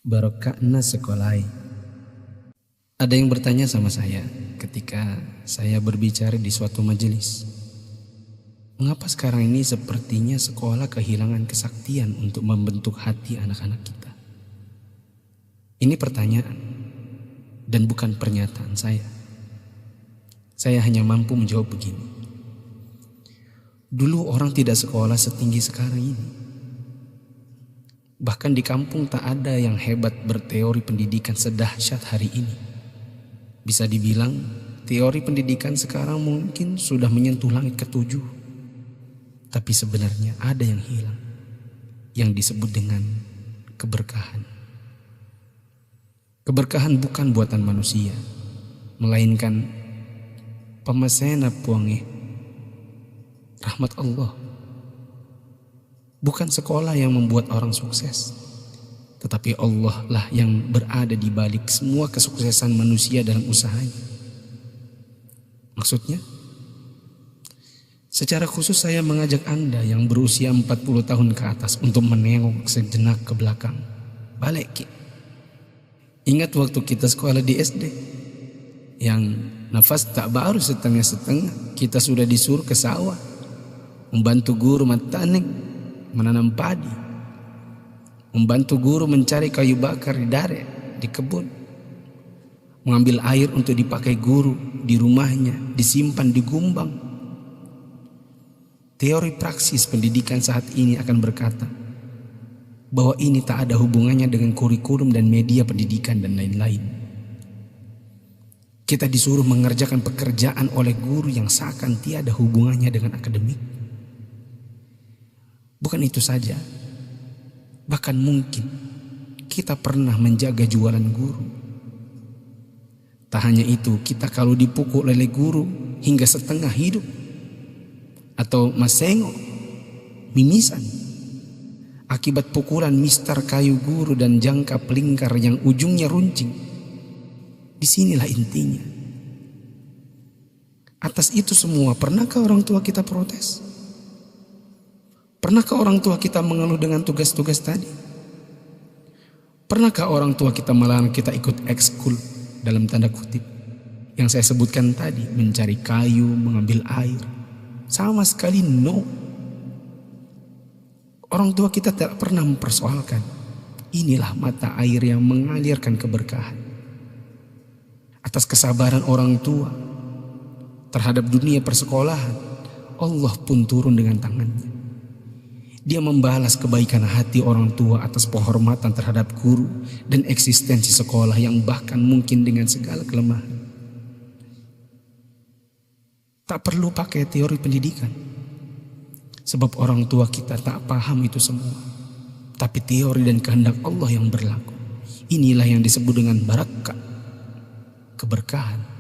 Barokahna sekolai. Ada yang bertanya sama saya ketika saya berbicara di suatu majelis. Mengapa sekarang ini sepertinya sekolah kehilangan kesaktian untuk membentuk hati anak-anak kita? Ini pertanyaan dan bukan pernyataan saya. Saya hanya mampu menjawab begini. Dulu orang tidak sekolah setinggi sekarang ini. Bahkan di kampung tak ada yang hebat berteori pendidikan sedahsyat hari ini. Bisa dibilang teori pendidikan sekarang mungkin sudah menyentuh langit ketujuh. Tapi sebenarnya ada yang hilang, yang disebut dengan keberkahan. Keberkahan bukan buatan manusia, melainkan pemasena puange, rahmat Allah. Bukan sekolah yang membuat orang sukses, tetapi Allah lah yang berada di balik semua kesuksesan manusia dalam usahanya. Maksudnya, secara khusus saya mengajak Anda yang berusia 40 tahun ke atas untuk menengok sejenak ke belakang. Balik. Ingat waktu kita sekolah di SD, yang nafas tak baru setengah-setengah, kita sudah disuruh ke sawah, membantu guru matanik, menanam padi, membantu guru mencari kayu bakar di dare, di kebun, mengambil air untuk dipakai guru di rumahnya, disimpan di gumbang. Teori praksis pendidikan saat ini akan berkata bahwa ini tak ada hubungannya dengan kurikulum dan media pendidikan dan lain-lain. Kita disuruh mengerjakan pekerjaan oleh guru yang seakan tiada hubungannya dengan akademik. Bukan itu saja, bahkan mungkin kita pernah menjaga jualan guru. Tak hanya itu, kita kalau dipukul oleh guru hingga setengah hidup, atau masengo, mimisan, akibat pukulan mistar kayu guru dan jangka pelingkar yang ujungnya runcing. Disinilah intinya. Atas itu semua, pernahkah orang tua kita protes? Pernahkah orang tua kita mengeluh dengan tugas-tugas tadi? Pernahkah orang tua kita melarang kita ikut ekskul dalam tanda kutip yang saya sebutkan tadi, mencari kayu, mengambil air? Sama sekali no. Orang tua kita tidak pernah mempersoalkan. Inilah mata air yang mengalirkan keberkahan. Atas kesabaran orang tua terhadap dunia persekolahan, Allah pun turun dengan tangannya. Dia membalas kebaikan hati orang tua atas penghormatan terhadap guru dan eksistensi sekolah yang bahkan mungkin dengan segala kelemahan. Tak perlu pakai teori pendidikan, sebab orang tua kita tak paham itu semua. Tapi teori dan kehendak Allah yang berlaku. Inilah yang disebut dengan barakah, keberkahan.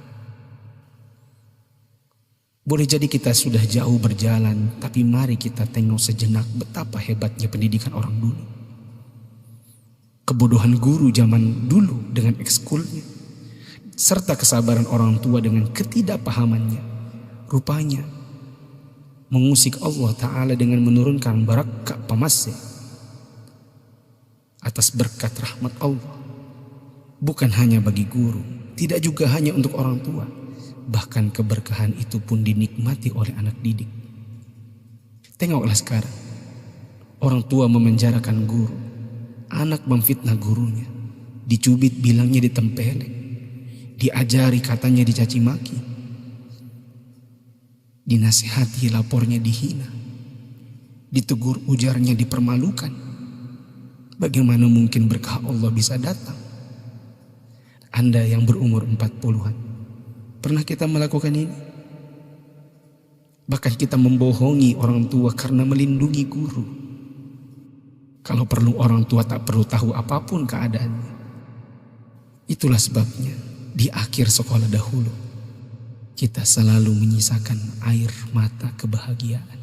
Boleh jadi kita sudah jauh berjalan, tapi mari kita tengok sejenak betapa hebatnya pendidikan orang dulu. Kebodohan guru zaman dulu dengan ekskulnya, serta kesabaran orang tua dengan ketidakpahamannya, rupanya mengusik Allah Ta'ala dengan menurunkan barakah pamasya atas berkat rahmat Allah. Bukan hanya bagi guru, tidak juga hanya untuk orang tua. Bahkan keberkahan itu pun dinikmati oleh anak didik. Tengoklah sekarang, orang tua memenjarakan guru, anak memfitnah gurunya, dicubit bilangnya ditempeleng, diajari katanya dicaci maki, dinasihati lapornya dihina, ditegur ujarnya dipermalukan. Bagaimana mungkin berkah Allah bisa datang? Anda yang berumur 40-an, pernah kita melakukan ini? Bahkan kita membohongi orang tua karena melindungi guru. Kalau perlu orang tua tak perlu tahu apapun keadaannya. Itulah sebabnya di akhir sekolah dahulu kita selalu menyisakan air mata kebahagiaan.